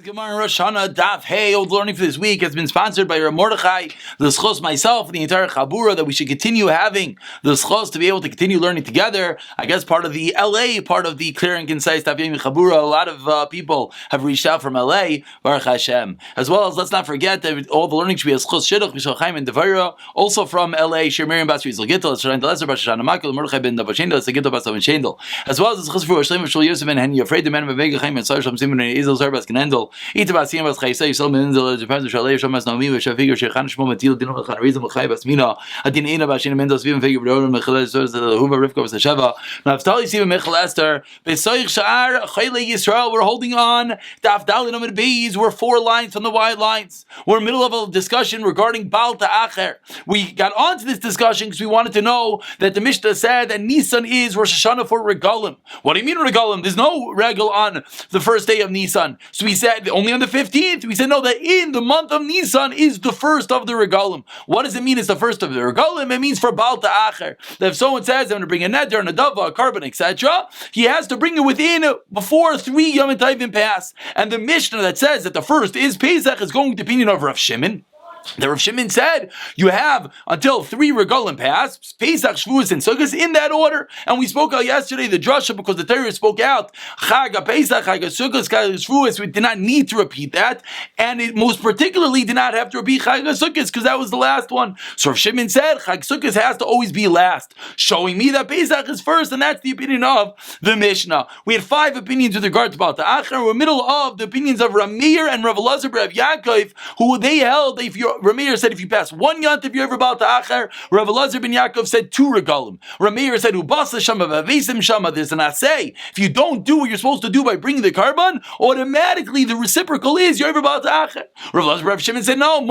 Gemara in Rosh HaShanah, Daf Hey, old learning for this week has been sponsored by Rav Mordechai, the schos, myself, and the entire Chabura, that we should continue having the schos to be able to continue learning together. I guess part of the LA, part of the clear and concise Daf Yomi Chabura, a lot of people have reached out from LA, Baruch Hashem. As well as, let's not forget that all the learning should be a schos shidduch, Mishal Chaim and Devara, also from LA, Shir Miriam Basri Zilgittel, Shirain Delezer, Rosh HaShanah Makil, Mordechai ben Davashendel, Zilgittel Bas Davashendel. As well as the schos for Rosh Hashanah, Shul Yosef and Henny, afraid the man of Vega Chaim and Sar Sham Simon and Ezel Zarbas Kanendel. Itabas Chaisei Solomon Inzel depends on Shalei Shamas Naomi which I figure Shechan Shmo Matil Dino Khan reason Chai Basmina Adin Ina Bashin Mendos Vim figure Rodon Mechel so the Huva Rivka was Sheva Naftali Siva Mechel Esther Besoich Shar Chayle Yisrael. We're holding on Daf Dalin Amid Beis. We're 4 lines from the wide lines. We're in the middle of a discussion regarding Baal Ta'acher. We got onto this discussion because we wanted to know that the Mishnah said that Nisan is Rosh HaShanah for Regalim. What do you mean Regalim? There's no regal on the first day of Nisan. So we said only on the 15th. We said no, that in the month of Nisan is the first of the Regalim. What does it mean it's the first of the Regalim? It means for Baal Ta'acher. That if someone says I'm going to bring a neder, and a dava, a carbon, etc., he has to bring it before 3 Yom Tovim pass. And the Mishnah that says that the first is Pesach is going to the opinion of Rav Shimon. The Rav Shimon said you have until 3 regalim pass, Pesach, Shavuos, and Sukkot in that order. And we spoke out yesterday the drasha because the Torah spoke out Chag Pesach, Chag Sukkot, Chag Shavuos. We did not need to repeat that, and it most particularly did not have to repeat Chag Sukkot because that was the last one. So Rav Shimon said Chag Sukkot has to always be last, showing me that Pesach is first, and that's the opinion of the Mishnah. We had 5 opinions with regard to Baal Ta'acher. We're middle of the opinions of Rav Meir and Rav Elazar Rav Yaakov, who they held if you're Rav Meir said if you pass 1 yontif you're ever Baal Ta'acher. Rav Elazar ben Yaakov said 2 regalim. Rav Meir said ubasa shama v'avesim shama. There's an asay. If you don't do what you're supposed to do by bringing the carbon, automatically the reciprocal is you're ever Baal Ta'acher. Rav Elazar Rav Shimon said no,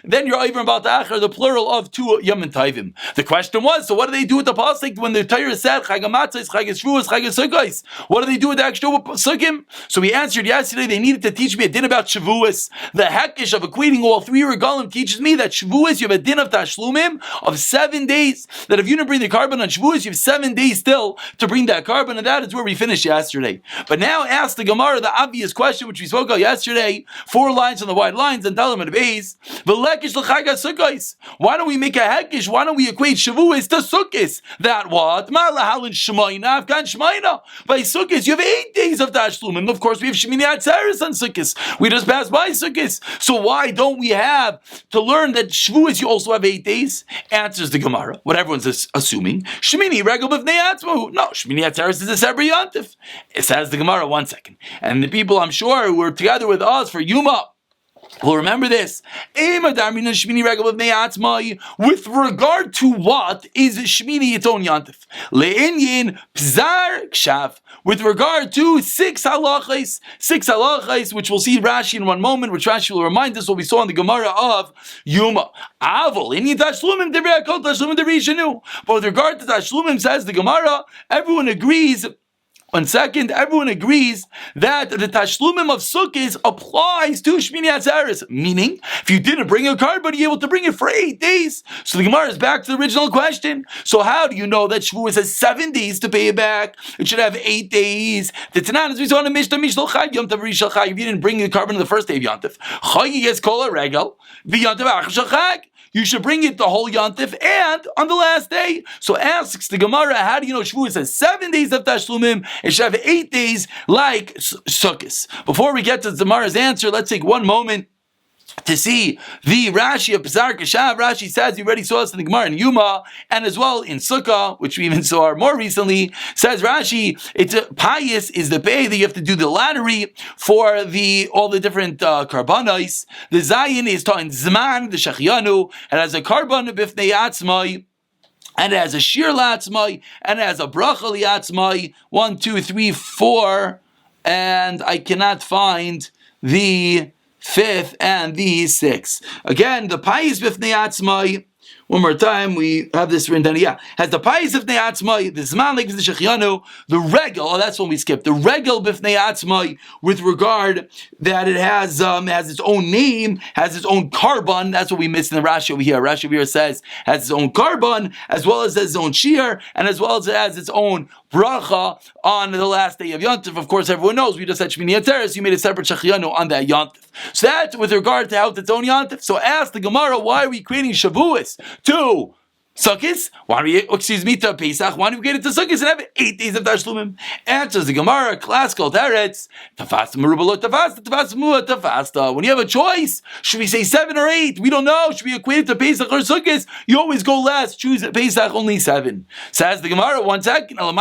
then you're ever Baal Ta'acher, the plural of 2 Yom Tovim. The question was, so what do they do with the pasuk when the Torah said Chag HaMatzos, Chag HaShavuos, Chag HaSukkos? What do they do with the extra pasukim? So we answered yesterday they needed to teach me a din about Shavuos. The hekish of equating all 3 regalim teaches me that Shavuos you have a din of tashlumim of 7 days. That if you didn't bring the carbon on Shavuos, you have 7 days still to bring that carbon, and that is where we finished yesterday. But now ask the Gemara the obvious question which we spoke about yesterday, 4 lines on the wide lines and tell them at base. Why don't we make a hekish? Why don't we equate Shavuos to Sukkos? That what? By Sukkos you have 8 days of tashlumim. Of course we have Shemini Atzeres on Sukkos. We just passed by Sukkos. So why don't we have to learn that Shavuos you also have 8 days? Answers the Gemara, what everyone's assuming. Shmini regal b'fnei atzmo. No, Shmini Atzeres is a separate yontif. It says the Gemara, 1 second. And the people I'm sure who were together with us for Yuma well, remember this. With regard to what is Shmini its own yontif? Le'inyin pzar kshav. With regard to 6 halachos, which we'll see Rashi in one moment, which Rashi will remind us what we saw in the Gemara of Yuma. Avol inyin tashlumim devrei hakol tashlumim devrei shenu. But with regard to tashlumim, says the Gemara, everyone agrees. 1 second, everyone agrees that the tashlumim of Sukkot applies to Shmini Atzeres. Meaning, if you didn't bring a carbon, you're able to bring it for 8 days. So the Gemara is back to the original question. So how do you know that Shavuos has 7 days to pay it back? It should have 8 days. The Tanan, as we saw in the Mishnah, Mishnah Chag, Yom Tov Rishal Chag, if you didn't bring the carbon on the first day of Yom Tov. Chag gets kol regal, v'Yom Tov Achar Chag. You should bring it the whole yontif and on the last day. So asks the Gemara, how do you know Shavuos has 7 days of tashlumim? It should have 8 days like Sukkos. Before we get to the Gemara's answer, let's take one moment to see the Rashi of Pesach Keshav. Rashi says, you already saw us in the Gemara in Yuma, and as well in Sukkah, which we even saw more recently, says Rashi, it's a pious is the pay that you have to do the lottery for all the different karbanos. The Zayin is taught in Zman, the Shechianu, and as a karban b'fnei atzmai, and it has a shir latzmai, and it has a bracha liatzmai. 1, 2, 3, 4, and I cannot find the 5th and the 6th. Again, the payis b'fnei atzmai. One more time, we have this written down. Yeah, has the payis b'fnei atzmai, the zman like the shechianu, the regal. Oh, that's one we skipped. The regal b'fnei atzmai, with regard that it has its own name, has its own carbon. That's what we missed in the Rashi over here. Rashi over here says has its own carbon, as well as its own shear, and as well as it has its own bracha on the last day of Yontif. Of course, everyone knows we just said Shmini Atzeres. You made a separate Shechianu on that Yontif. So that's with regard to how it's own Yontif. So ask the Gemara, why are we creating Shavuos to Sukkot? Why do we, to Pesach? Why do we get it to Sukkot and have 8 days of Tashlumim? Answers the Gemara, classical teretz, tafasta merubah tafasta, tafasta muah tafasta. When you have a choice, should we say 7 or 8? We don't know. Should we equate it to Pesach or Sukkot? You always go last. Choose Pesach, only 7. Says the Gemara, 1 second. So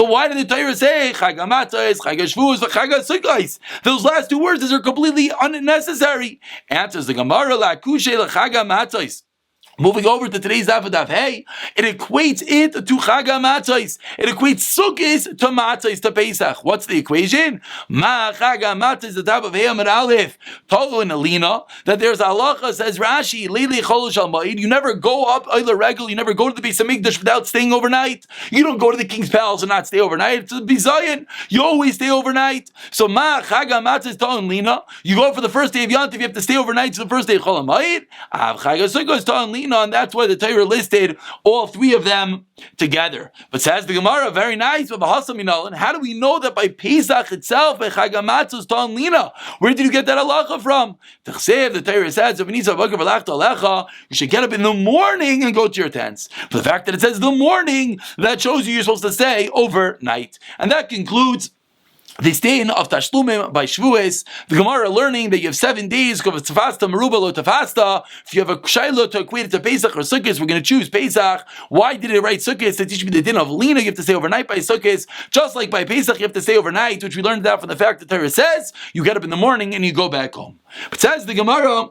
why did the Torah say Chag HaMatzos, Chag HaShavuos, Chag HaSukkos? Those last 2 words are completely unnecessary. Answers the Gemara, La Kushe Chag HaMatzos. Moving over to today's Daf Hey, it equates it to Chag HaMatzos. It equates Sukkos to Matzos to Pesach. What's the equation? Ma Chag HaMatzos, the top of Hey Amid Aleph. Tolu and Alina, that there's a halacha, says Rashi, Leili Cholosh Al Ma'id. You never go up Oila Regel, you never go to the Beis HaMikdash without staying overnight. You don't go to the King's Palace and not stay overnight. It's a Bizayin. You always stay overnight. So Ma Chag HaMatzos Tolu and Alina. You go for the first day of Yontif, you have to stay overnight to the first day of Chol HaMa'id. Chag HaSukkos Tolu and Alina. And that's why the Torah listed all 3 of them together. But says the Gemara, very nice, and how do we know that by Pesach itself, by Chag HaMatzos Ton Lina? Where did you get that halacha from? The Torah says, you should get up in the morning and go to your tents. But the fact that it says the morning, that shows you you're supposed to stay overnight. And that concludes this din of Tashlumim by Shavuos. The Gemara learning that you have 7 days. If you have a shayla to equate it to Pesach or Sukkot, we're going to choose Pesach. Why did it write Sukkot? To teach me the din of Lina, you have to stay overnight by Sukkot. Just like by Pesach, you have to stay overnight, which we learned that from the fact that Torah says you get up in the morning and you go back home. But says the Gemara,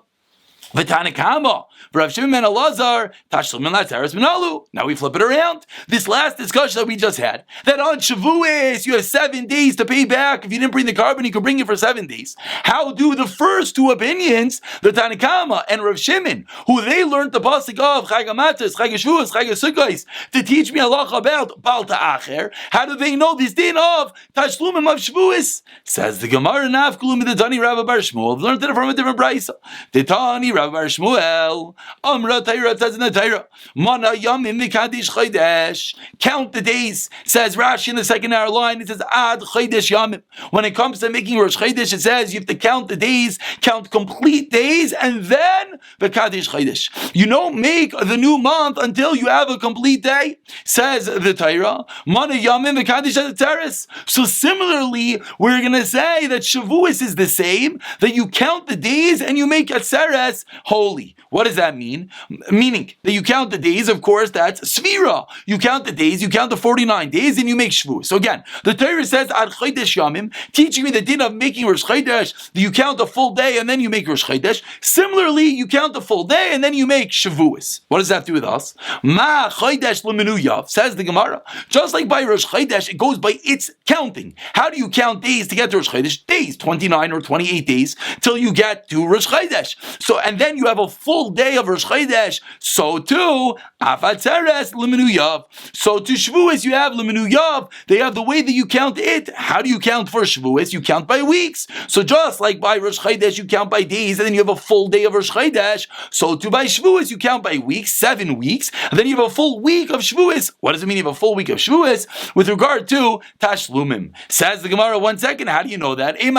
V'tanekama, Rav Shimon ben Elazar, Tashlumim Latzeres Minalu. Now we flip it around. This last discussion that we just had, that on Shavuos you have 7 days to pay back. If you didn't bring the carbon, you could bring it for 7 days. How do the first 2 opinions, the Tanakama and Rav Shimon, who they learned the pasuk of Chag HaMatzos, Chag HaShavuos, Chag HaSukkos, to teach me halacha about Bal Ta'acher, how do they know this din of Tashlumim of Shavuos? Says the Gemara, Nafkulum the Tani Rabbi Bar Shmuel. Learned it from a different brayso. The Tani Rabbi Bar Shmuel, Amra Taira says in the Taira, Mana Yamim Mikadish Chaydesh. Count the days, says Rashi in the second hour line. It says Ad Chaydesh Yamim. When it comes to making Rosh Chaydesh, it says you have to count the days, count complete days, and then Bekadish Chaydesh. You don't make the new month until you have a complete day, says the Taira. Mana Yamim Bekadish Teres. So similarly, we're going to say that Shavuos is the same, that you count the days and you make Atzeres holy. What does that mean? Meaning that you count the days, of course, that's Sfira. You count the days, you count the 49 days, and you make Shavuos. So again, the Torah says, Ad Chodesh Yamim, teaching me the din of making Rosh Chodesh, that you count the full day and then you make Rosh Chodesh. Similarly, you count the full day and then you make Shavuos. What does that have to do with us? Ma Chodesh L'Minu Yav, says the Gemara. Just like by Rosh Chodesh, it goes by its counting. How do you count days to get to Rosh Chodesh? Days, 29 or 28 days, till you get to Rosh Chodesh. So, and then you have a full day of Rosh Chodesh. So too, Afatzeres L'Minu Yav. So to Shavuos you have L'Minu Yav. They have the way that you count it. How do you count for Shavuos? You count by weeks. So just like by Rosh Chodesh you count by days, and then you have a full day of Rosh Chodesh. So too by Shavuos you count by weeks, 7 weeks, and then you have a full week of Shavuos. What does it mean you have a full week of Shavuos? With regard to Tashlumim. Says the Gemara, 1 second, how do you know that? Maybe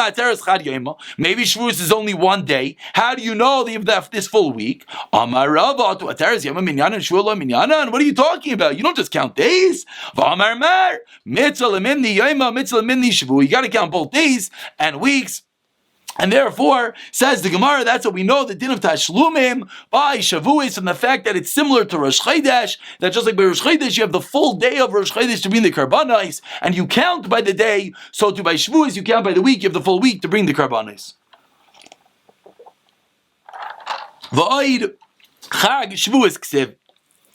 Shavuos is only 1 day. How do you know that you have this full week? And what are you talking about? You don't just count days. You got to count both days and weeks. And therefore, says the Gemara, that's what we know, the din of Tashlumim by Shavuos, and the fact that it's similar to Rosh Chodesh, that just like by Rosh Chodesh, you have the full day of Rosh Chodesh to bring the Karbanos, and you count by the day, so to by Shavuos, you count by the week, you have the full week to bring the Karbanos. V'oid Chag Shavuos Ksiv.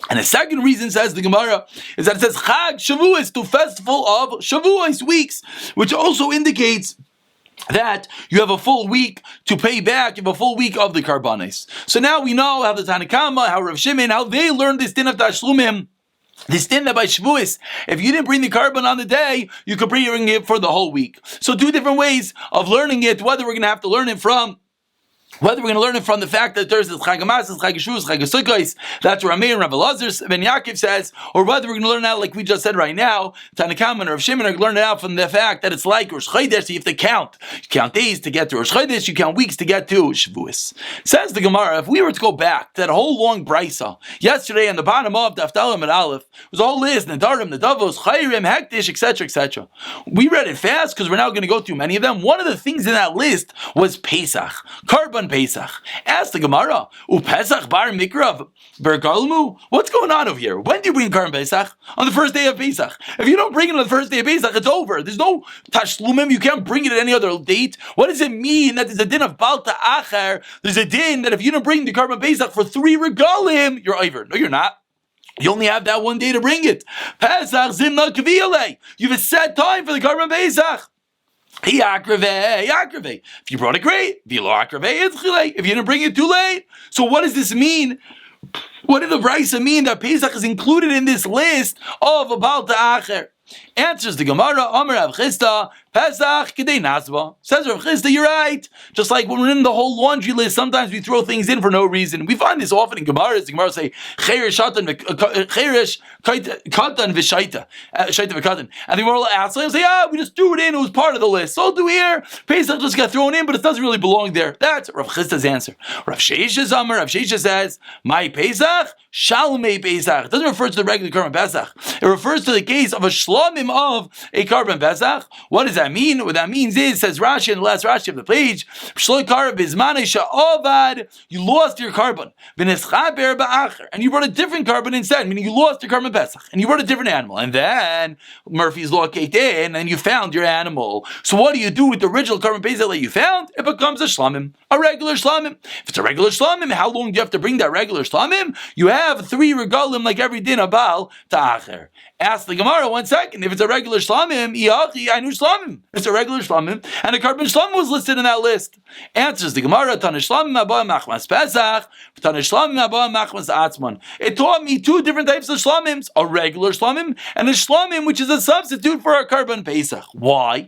And the second reason, says the Gemara, is that it says Chag Shavuos, to festival of Shavuos weeks, which also indicates that you have a full week to pay back, you have a full week of the Karbanos. So now we know how the Tanakama, how Rav Shimon, how they learned this din of Tashlumim. This din that by Shavuos, if you didn't bring the carbon on the day, you could bring it for the whole week. So 2 different ways of learning it, whether we're going to have to learn it from Whether we're going to learn it from the fact that Thursday is Chag HaMatzos, Chag HaShavuos, Chag HaSukkos, that's where Rameir and Rav Elazar ben Yaakov says, or whether we're going to learn it out like we just said right now, Tanakam and Rav Shimon are going to learn it out from the fact that it's like Rosh Chodesh, so you have to count. You count days to get to Rosh Chodesh, you count weeks to get to Shavuos. Says the Gemara, if we were to go back to that whole long brisa, yesterday on the bottom of Daf Dalet and Aleph, was all list, Nedarim, Nedavos, Chayrim, Hektish, etc., etc. We read it fast because we're now going to go through many of them. One of the things in that list was Pesach, Karban Pesach. Ask the Gemara, Pesach bar Mikrav Bergalmu? What's going on over here? When do you bring Karban Pesach? On the first day of Pesach. If you don't bring it on the first day of Pesach, it's over. There's no Tashlumim. You can't bring it at any other date. What does it mean that there's a din of Balta Acher? There's a din that if you don't bring the Karban Pesach for 3 regalim, you're over. No, you're not. You only have that one day to bring it. Pesach Zimna Kaviyale. You have a set time for the Karban Pesach. If you brought it, great. If you didn't bring it, too late. So what does this mean? What did the Brisa mean that Pesach is included in this list of about the Acher? Answers the Gemara, Amar Rav Chisda, Pesach Kedei Nazba. Says Rav Chisda, you're right. Just like when we're in the whole laundry list, sometimes we throw things in for no reason. We find this often in Gemara. The Gemara say, Cheresh Katan V'Shaita. Shaita V'Katan. And the Gemara will ask, say, we just threw it in, it was part of the list. So do here. Pesach just got thrown in, but it doesn't really belong there. That's Rav Chisda's answer. Rav Sheisha's Amar, Rav Sheisha says, my Pesach, Shalmei Pesach. It doesn't refer to the regular Karban Pesach. It refers to the case of a Shlomim of a Karban Pesach. What does that mean? What that means is, says Rashi in the last Rashi of the page, you lost your Karban, and you brought a different Karban instead, meaning you lost your Karban Pesach, and you brought a different animal, and then Murphy's Law kicked in, and you found your animal. So what do you do with the original Karban Pesach that you found? It becomes a Shlomim, a regular Shlomim. If it's a regular Shlomim, how long do you have to bring that regular Shlomim? You have 3 regalim like every din of Baal Ta'acher. Ask the Gemara 1 second. If it's a regular shlamim, I knew shlamim. It's a regular shlamim, and a Karban shlamim was listed in that list. Answers the Gemara: Tana shlamim abba machmas pesach, Tana shlamim abba machmas atzman. It taught me 2 different types of shlamims: a regular shlamim and a shlamim which is a substitute for a Karban Pesach. Why?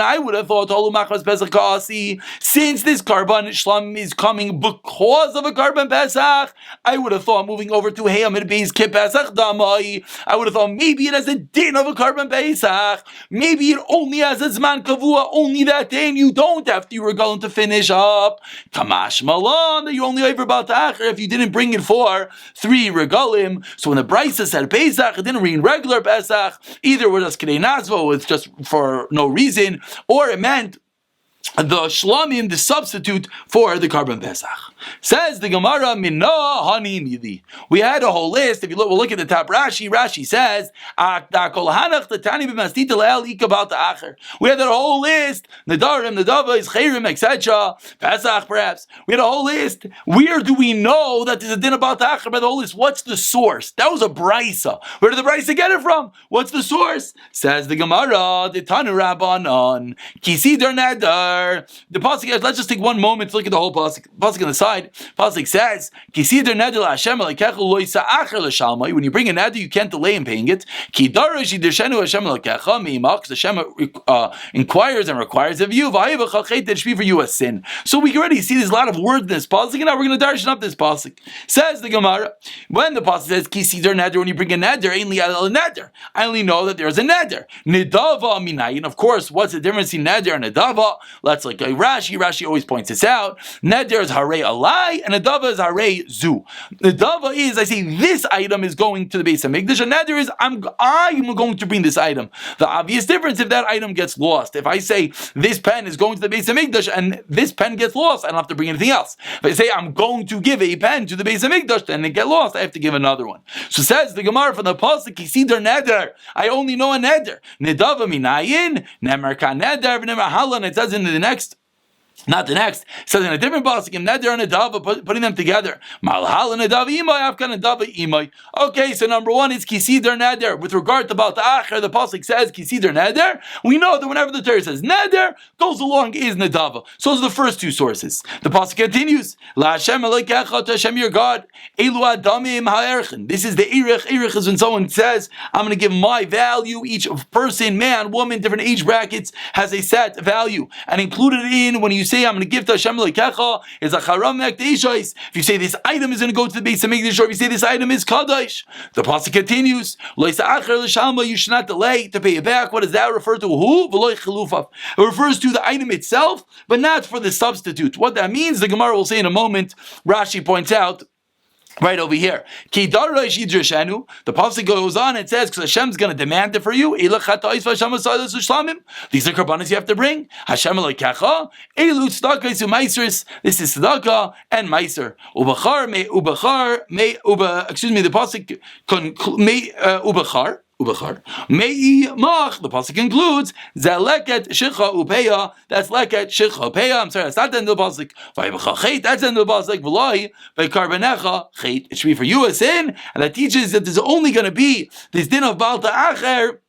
I would have thought machmas pesach kasi. Since this Karban shlamim is coming because of a Karban Pesach, I would have thought moving over to Heyamid Beis Kip Pesach Damai. I would have thought maybe it has a din of a Karban Pesach. Maybe it only has a Zman Kavua, only that day, and you don't have to. You were going to finish up. Kamash Malan, that you're only over about Acher if you didn't bring it for 3 regalim. So when the Brisa said Pesach, it didn't mean regular Pesach. Either we're just Kedei Nazvo, it's just for no reason, or it meant the shlamim, the substitute for the Karban Pesach. Says the Gemara, Minna Hani Mili. We had a whole list. If you look, we'll look at the top Rashi. Rashi says, we had that whole list. Nedarim, Nedavos, Chayrim, etc. Pesach, perhaps. We had a whole list. Where do we know that there's a din about the Acher by the whole list? What's the source? That was a Brisa. Where did the Brisa get it from? What's the source? Says the Gemara, the Tanu Rabbanon, Kisidar Nadar. The pasuk. Let's just take one moment to look at the whole pasuk. Pasuk on the side. Pasuk says, "Kisidar neder Hashem lekecha lo yisa'acher l'shalmai." When you bring a neder, you can't delay in paying it. Ki darash yidershenu Hashem lekecha meimach, because Hashem inquires and requires of you. V'hayavach chet that should be for you a sin. So we can already see there's a lot of words in this pasuk, and now we're going to darshan up this pasuk. Says the Gemara, when the pasuk says Kisidar neder, when you bring a neder, ainly a neder. I only know that there's a neder. Nedava minayin. Of course, what's the difference between neder and nedava? That's like a Rashi. Rashi always points this out. Neder is harei alai, and nedava is harei zu. Nedava is, I say, this item is going to the Beis Hamikdash, and neder is, I'm going to bring this item. The obvious difference if that item gets lost. If I say this pen is going to the Beis Hamikdash and this pen gets lost, I don't have to bring anything else. If I say I'm going to give a pen to the Beis Hamikdash and it get lost, I have to give another one. So says the Gemara from the pasuk, Kisidar neder. I only know a neder. Nedava minayin, nemer ka neder, v'nemer halan. It says in the next. Not the next. It says in a different pasuk, neder and nedava, putting them together. Malhal and nedava imay, afkan nedava imay. Okay, so number 1 is kisidar neder. With regard to about the acher, the pasuk says kisidar neder. We know that whenever the Torah says neder, goes along is nedava. So those are the first 2 sources. The pasuk continues, La Hashem Elokecha, to Hashem your God, Elu adamim ha'erchen. This is the irich. Irich is when someone says, I'm going to give my value. Each person, man, woman, different age brackets has a set value, and included in when you you say, I'm going to give to Hashem Elokecha, is a charam mekdeishos. If you say this item is going to go to the base of Mikdash, or if you say this item is kadosh, the pasuk continues, Lo yisa'acher l'shalma, you should not delay to pay it back. What does that refer to? Hu v'lo chilufav. It refers to the item itself, but not for the substitute. What that means, the Gemara will say in a moment. Rashi points out right over here. The pasuk goes on and says, because Hashem's going to demand it for you. These are karbanos you have to bring. Hashem Elokecha, elu tzedakos u'maisers. This is tzedakah and meiser. The pasuk ubachar. Mei mach, the pasuk concludes, Zaleket Shikha Upeya, that's Leket Shikha Upeya. I'm sorry, that's not the end of the pasuk. Vayibacha Chet, that's the end of the pasuk. V'loi, V'karbanecha Chet. It should be for you a sin, and that teaches that there's only going to be this din of Baal Ta'acher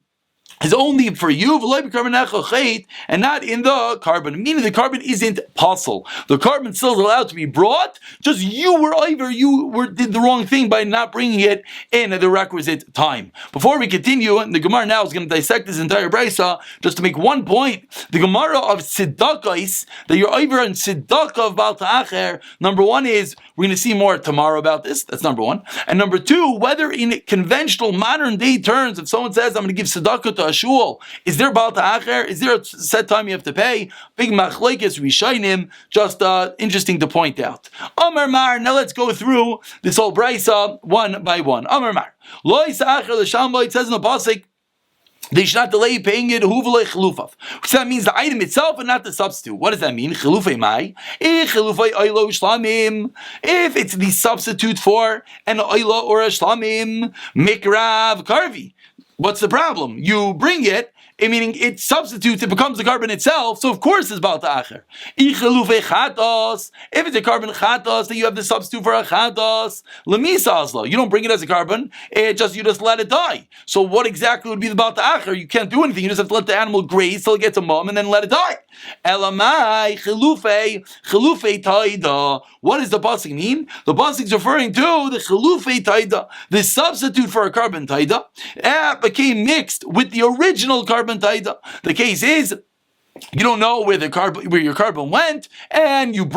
is only for you, and not in the carbon. Meaning the carbon isn't possible. The carbon still is allowed to be brought, just did the wrong thing by not bringing it in at the requisite time. Before we continue, and the Gemara now is going to dissect this entire brisa, just to make one point. The Gemara of Tzedakos, that you're over in Tzedakah of Baal Ta'acher, number one is, we're going to see more tomorrow about this, that's number one. And number two, whether in conventional modern day terms, if someone says, I'm going to give Tzedakah to a shul, is there Baal Ta'acher? Is there a set time you have to pay? Big machlekes rishaynim, just interesting to point out. Amar Mar, now let's go through this whole brisa one by one. Amar Mar, Lo yisa'acher l'shalma, it says in the pasuk, they should not delay paying it. So that means the item itself and not the substitute. What does that mean? If it's the substitute for an oila or a shlamim, mikrav karvi. What's the problem? You bring it, meaning it substitutes, it becomes the carbon itself, so of course it's Baal Ta'acher. If it's a carbon chatos, then you have the substitute for a chatos. You don't bring it as a carbon, you just let it die. So what exactly would be the Baal Ta'acher? You can't do anything, you just have to let the animal graze till it gets a mum and then let it die. Elamai, chilufei taida. What does the pasuk mean? The pasuk is referring to the chilufei taida, the substitute for a carbon taida, became mixed with the original carbon taida. The case is, you don't know where your carbon went, and you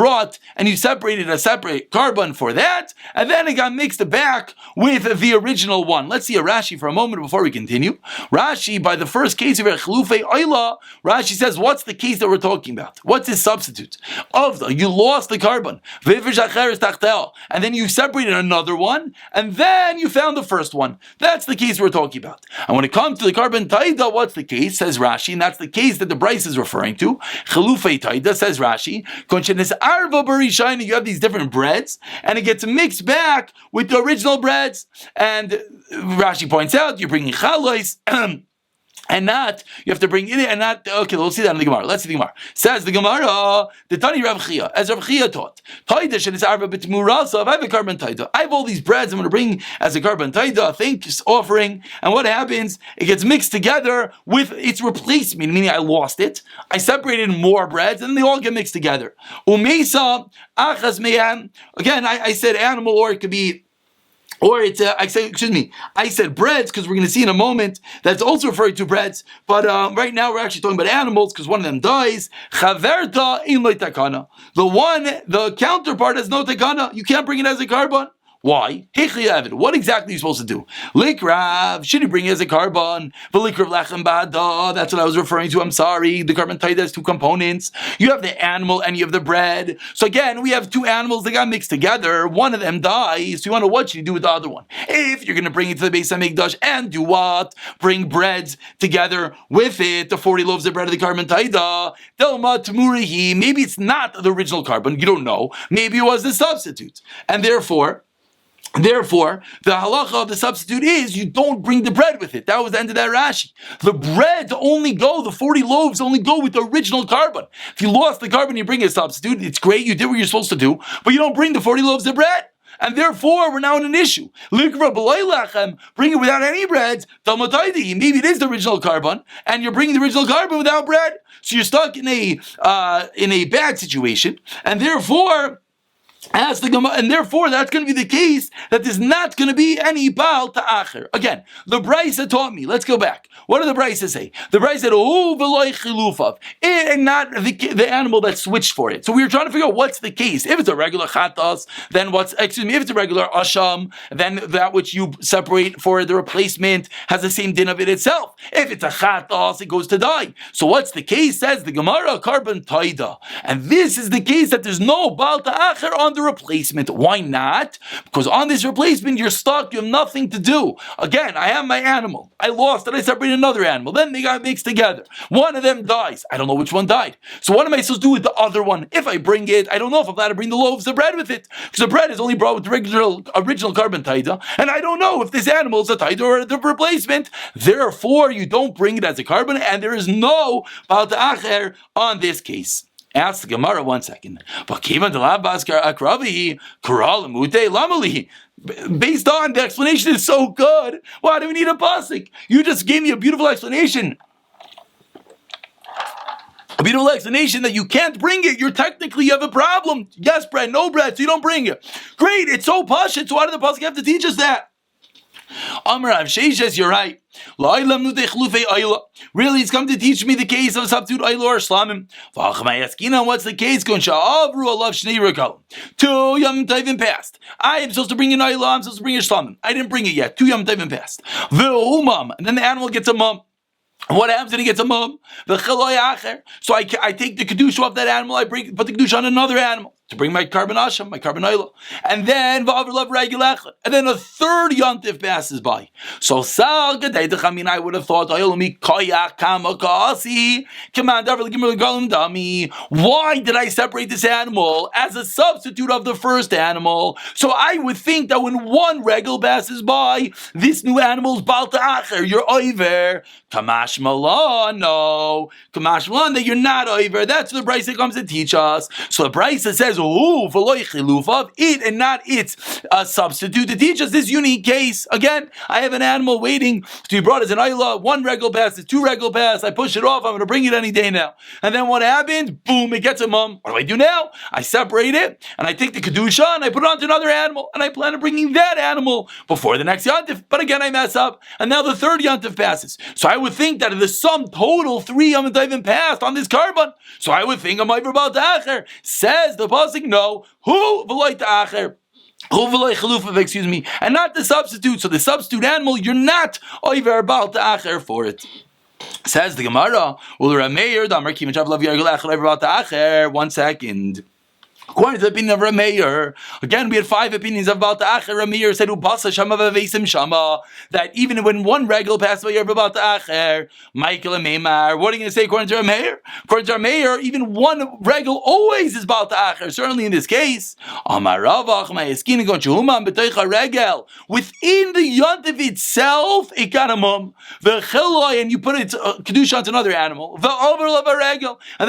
separated a separate carbon for that, and then it got mixed back with the original one. Let's see a Rashi for a moment before we continue. Rashi, by the first case of Chelufei Oila, Rashi says, what's the case that we're talking about? What's his substitute? You lost the carbon, and then you separated another one, and then you found the first one. That's the case we're talking about. And when it comes to the carbon taida, what's the case? Says Rashi, and that's the case that the Bryce is referring to. Chelufei taida, says Rashi, you have these different breads, and it gets mixed back with the original breads. And Rashi points out, you're bringing chalois, and not, you have to bring in it, and not, okay, we'll see that in the Gemara. Let's see the Gemara. Says the Gemara, the Tani Rav Chia, as Rav Chia taught, Taida shen is arba b'tmurasa, if I have a carbon taida, I have all these breads I'm going to bring as a carbon taida, a thanks offering, and what happens, it gets mixed together with its replacement, meaning I lost it, I separated more breads, and they all get mixed together. Umeisa, achas me'an, again, I said animal, or it could be, or it's, I said breads, because we're going to see in a moment that's also referring to breads, but right now we're actually talking about animals, because one of them dies. Chaverta in lo takana. The counterpart has no takana. You can't bring it as a carbon. Why? What exactly are you supposed to do? Likrav, should you bring it as a carbon? V'likrav lechem ba'ada, that's what I was referring to, I'm sorry. The carbon taida has two components. You have the animal and you have the bread. So again, we have two animals that got mixed together. One of them dies, so you wonder what should you do with the other one? If you're going to bring it to the base of Mikdash and do what? Bring breads together with it, the 40 loaves of bread of the carbon taida. Delma t'murihi, maybe it's not the original carbon, you don't know. Maybe it was the substitute. And therefore, the halacha of the substitute is you don't bring the bread with it. That was the end of that Rashi. The 40 loaves only go with the original carbon. If you lost the carbon, you bring a substitute, it's great, you did what you're supposed to do, but you don't bring the 40 loaves of bread. And therefore, we're now in an issue. Bring it without any breads. Maybe it is the original carbon, and you're bringing the original carbon without bread. So you're stuck in a bad situation, and therefore, As the Gemara, and therefore that's going to be the case that there's not going to be any Baal Ta'acher. Again, the Brisa taught me. Let's go back. What did the Brisa say? The Brisa said, "Oh, v'loy chilufav," and not the animal that switched for it. So we were trying to figure out what's the case. If it's a regular chatas, then if it's a regular asham, then that which you separate for the replacement has the same din of it itself. If it's a chatas, it goes to die. So what's the case? Says the Gemara, carbon taida, and this is the case that there's no Baal Ta'acher on the replacement. Why not? Because on this replacement, you're stuck, you have nothing to do. Again, I have my animal. I lost it, I separated another animal. Then they got mixed together. One of them dies. I don't know which one died. So what am I supposed to do with the other one? If I bring it, I don't know if I'm allowed to bring the loaves of bread with it. Because the bread is only brought with the original carbon taida. And I don't know if this animal is a taida or the replacement. Therefore, you don't bring it as a carbon, and there is no Baal Ta'acher on this case. Ask the Gemara 1 second. Based on the explanation is so good, why do we need a pasuk? You just gave me a beautiful explanation. A beautiful explanation that you can't bring it. You have a problem. Yes, bread, no bread, so you don't bring it. Great, it's so pashut. So why did the pasuk have to teach us that? Amar Rav Sheshes, you're right. Really, he's come to teach me the case of substitute Ayla or Shlamim. What's the case? 2 Yom Tovim passed. I am supposed to bring an Ayla, I'm supposed to bring a Shlamim. I didn't bring it yet. 2 Yom Tovim passed. And then the animal gets a mum. What happens when he gets a mum? So I take the kedusha off that animal, put the kedusha on another animal to bring my carbon asham, my carbon oil, and then a third yontif passes by. So I would have thought, why did I separate this animal as a substitute of the first animal? So I would think that when one regal passes by, this new animal's Baal Ta'acher, you're oiver. Kamash Malan, no. Kamash Malan, that you're not oiver. That's what the Brisa comes to teach us. So the Brisa says, oh, v'loy chilufav, it and not its a substitute to teach us this unique case. Again, I have an animal waiting to be brought as an ayla. 1 regal pass, 2 regal pass. I push it off. I'm going to bring it any day now. And then what happens? Boom, it gets a mum. What do I do now? I separate it and I take the kedusha and I put it onto another animal and I plan on bringing that animal before the next yontif. But again, I mess up and now the third yontif passes. So I would think that the sum total 3 yom tovim passed on this carbon. So I would think I'm over Baal Ta'acher. Says the pasuk, no. Who v'loy ta'acher? Excuse me, and not the substitute. So the substitute animal, you're not over Baal Ta'acher for it. Says the Gemara, 1 second. According to the opinion of Rameir, again we had 5 opinions about the Acher. Rameir said that even when 1 regal passed by Baal Ta'acher, Michael and Meimar. What are you going to say according to Rameir? According to Rameir, even 1 regal always is Baal Ta'acher. Certainly in this case, within the yontif itself, it got a mum. And you put it kedusha onto another animal. And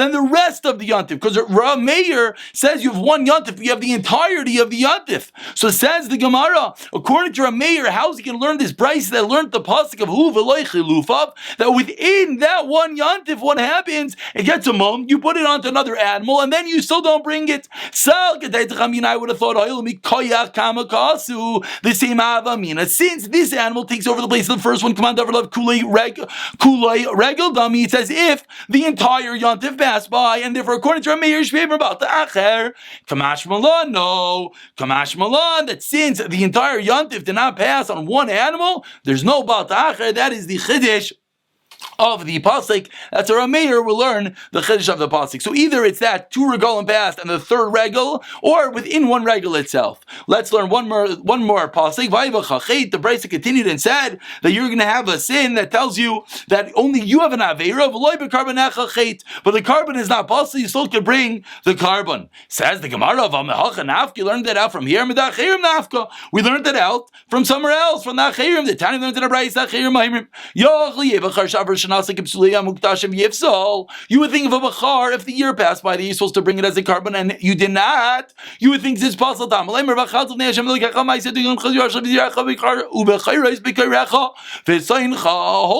then the rest of the yontif, because Rameir says you have 1 yontif, you have the entirety of the yontif. So says the Gemara, according to Rameir, how's he going to learn this Brisa that learned the pasuk of Hu v'loy chilufav, that within that 1 yontif, what happens? It gets a mum, you put it onto another animal, and then you still don't bring it. I would have thought the same avamina. Since this animal takes over the place of the first one, command over love kulei regel dummy. It's as if the entire yontif passed by, and therefore, according to Rameir, Shveim about the acher. Kamash Malan, no. Kamash Malan, that since the entire yontif did not pass on 1 animal, there's no Baal Ta'acher. That is the chiddush of the pasuk. That's a Rameir will learn the chiddush of the pasuk. So either it's that 2 regalim passed and the 3rd regal, or within 1 regal itself. Let's learn one more pasuk. The Brisa continued and said that you're going to have a sin that tells you that only you have an aveira, but the carbon is not possible. You still can bring the carbon. Says the Gemara of you learned that out from here. We learned that out from somewhere else, from the Achirim. The Tani learned in a Brisa. You would think of a bachar if the year passed by that you're supposed to bring it as a carbon and you did not. You would think it's possible. How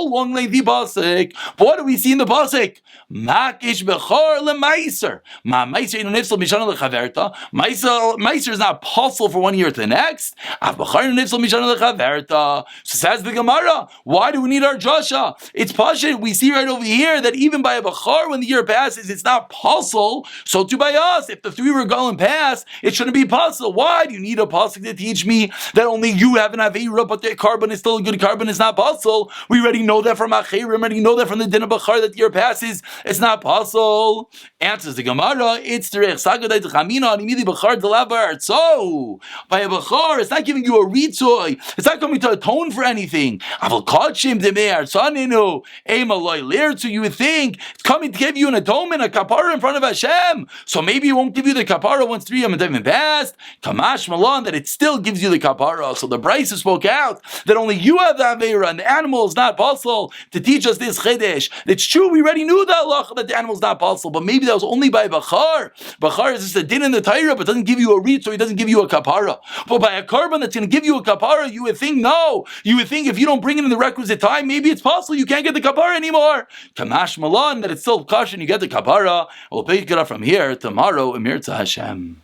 long lengthy pasuk? But what do we see in the pasuk? Makish bechor lemaiser. Ma maiser inu nifsel mishana lechaverta. Maiser is not possible for 1 year to the next. Av bechor inu nifsel mishana lechaverta. So says the Gemara, why do we need our drasha? It's pashut. We see right over here that even by a bechor, when the year passes, it's not possible. So too by us, if the 3 regalim pass, it shouldn't be possible. Why do you need a pasuk to teach me that only you have an aveira, but the carbon is still a good carbon? Is not possible. We already know that from achirim. Already know that from the din of bechor that the year passes. It's not possible. Answers the Gemara. It's derech sagadai t'chamina animidi bechor delavar. So by a bechor, it's not giving you a ritzoy. It's not coming to atone for anything. Aval kodshim demeir tzaninu emaloi lir. So you would think it's coming to give you an atonement, a kapara in front of Hashem. So maybe it won't give you the kapara once 3 Yom Tovim passed. Kamash malan that it still gives you the kapara. So the Brisa spoke out that only you have the aveira and the animal is not possible to teach us this chedesh. It's true. We already knew that that the animal is not possible, but maybe that was only by bachar. Bachar is just a din in the Torah, but doesn't give you a reed, so it doesn't give you a kapara. But by a carbon that's going to give you a kapara, you would think no. You would think if you don't bring it in the requisite time, maybe it's possible you can't get the kapara anymore. Kamash malan that it's still kosher and you get the kapara. We'll pick it up from here tomorrow. Emir to Hashem.